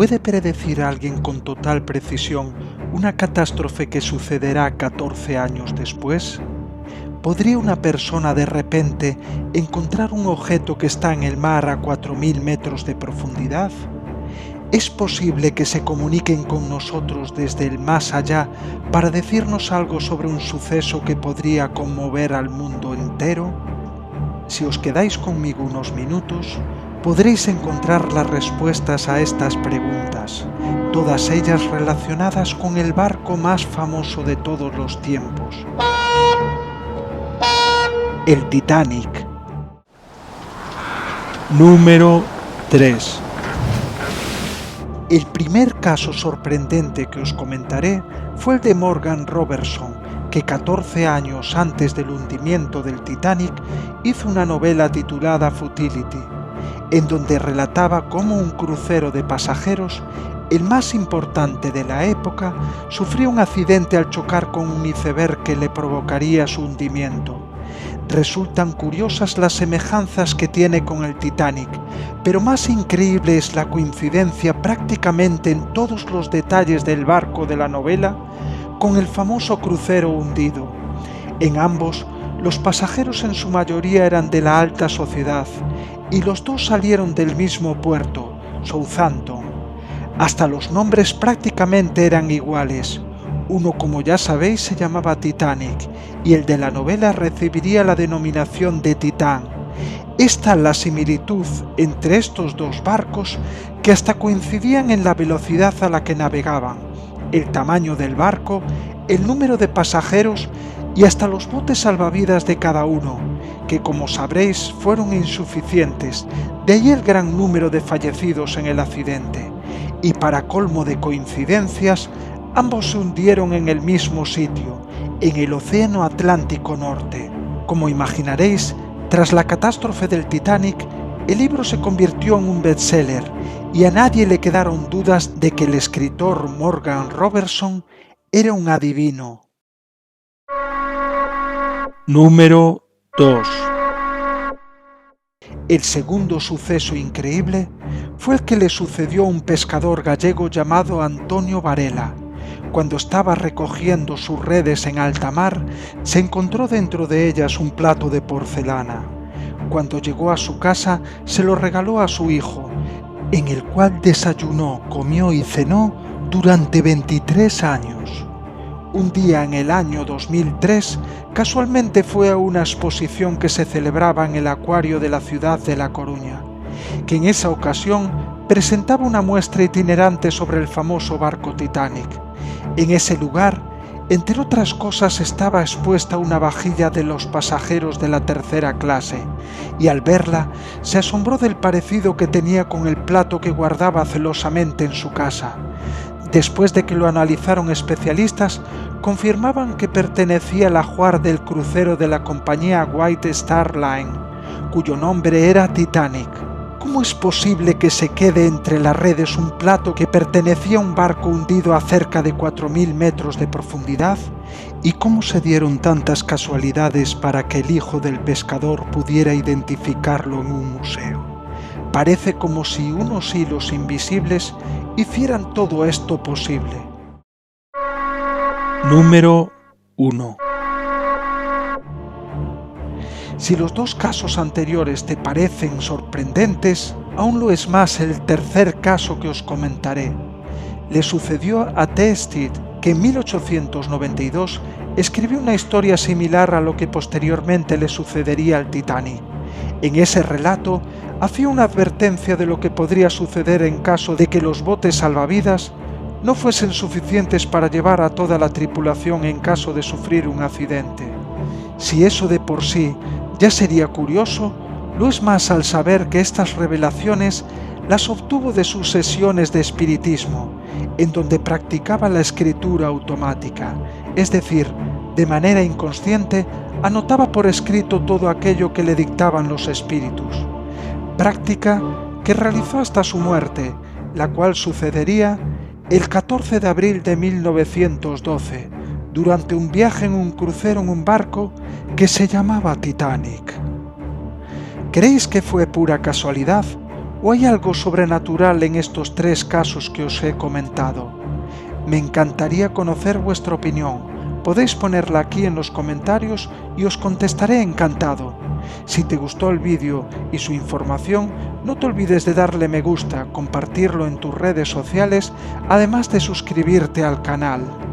¿Puede predecir a alguien con total precisión una catástrofe que sucederá 14 años después? ¿Podría una persona de repente encontrar un objeto que está en el mar a 4.000 metros de profundidad? ¿Es posible que se comuniquen con nosotros desde el más allá para decirnos algo sobre un suceso que podría conmover al mundo entero? Si os quedáis conmigo unos minutos, podréis encontrar las respuestas a estas preguntas, todas ellas relacionadas con el barco más famoso de todos los tiempos, el Titanic. Número 3. El primer caso sorprendente que os comentaré fue el de Morgan Robertson, que 14 años antes del hundimiento del Titanic hizo una novela titulada Futility, en donde relataba cómo un crucero de pasajeros, el más importante de la época, sufrió un accidente al chocar con un iceberg que le provocaría su hundimiento. Resultan curiosas las semejanzas que tiene con el Titanic, pero más increíble es la coincidencia prácticamente en todos los detalles del barco de la novela con el famoso crucero hundido. En ambos, los pasajeros en su mayoría eran de la alta sociedad, y los dos salieron del mismo puerto, Southampton. Hasta los nombres prácticamente eran iguales. Uno, como ya sabéis, se llamaba Titanic, y el de la novela recibiría la denominación de Titán. Es tal la similitud entre estos dos barcos que hasta coincidían en la velocidad a la que navegaban, el tamaño del barco, el número de pasajeros y hasta los botes salvavidas de cada uno, que como sabréis fueron insuficientes, de ahí el gran número de fallecidos en el accidente. Y para colmo de coincidencias, ambos se hundieron en el mismo sitio, en el Océano Atlántico Norte. Como imaginaréis, tras la catástrofe del Titanic, el libro se convirtió en un bestseller y a nadie le quedaron dudas de que el escritor Morgan Robertson era un adivino. Número 2. El segundo suceso increíble fue el que le sucedió a un pescador gallego llamado Antonio Varela. Cuando estaba recogiendo sus redes en alta mar, se encontró dentro de ellas un plato de porcelana. Cuando llegó a su casa, se lo regaló a su hijo, en el cual desayunó, comió y cenó durante 23 años. Un día en el año 2003, casualmente fue a una exposición que se celebraba en el acuario de la ciudad de La Coruña, que en esa ocasión presentaba una muestra itinerante sobre el famoso barco Titanic. En ese lugar, entre otras cosas, estaba expuesta una vajilla de los pasajeros de la tercera clase, y al verla se asombró del parecido que tenía con el plato que guardaba celosamente en su casa. Después de que lo analizaron especialistas, confirmaban que pertenecía al ajuar del crucero de la compañía White Star Line, cuyo nombre era Titanic. ¿Cómo es posible que se quede entre las redes un plato que pertenecía a un barco hundido a cerca de 4.000 metros de profundidad? ¿Y cómo se dieron tantas casualidades para que el hijo del pescador pudiera identificarlo en un museo? Parece como si unos hilos invisibles hicieran todo esto posible. Número 1. Si los dos casos anteriores te parecen sorprendentes, aún lo es más el tercer caso que os comentaré. Le sucedió a T. Stead, que en 1892 escribió una historia similar a lo que posteriormente le sucedería al Titanic. En ese relato hacía una advertencia de lo que podría suceder en caso de que los botes salvavidas no fuesen suficientes para llevar a toda la tripulación en caso de sufrir un accidente. Si eso de por sí ya sería curioso, lo es más al saber que estas revelaciones las obtuvo de sus sesiones de espiritismo, en donde practicaba la escritura automática, es decir, de manera inconsciente anotaba por escrito todo aquello que le dictaban los espíritus. Práctica que realizó hasta su muerte, la cual sucedería el 14 de abril de 1912, durante un viaje en un crucero en un barco que se llamaba Titanic. ¿Creéis que fue pura casualidad ¿O hay algo sobrenatural en estos 3 casos que os he comentado? Me encantaría conocer vuestra opinión. Podéis ponerla aquí en los comentarios y os contestaré encantado. Si te gustó el vídeo y su información, no te olvides de darle me gusta, compartirlo en tus redes sociales, además de suscribirte al canal.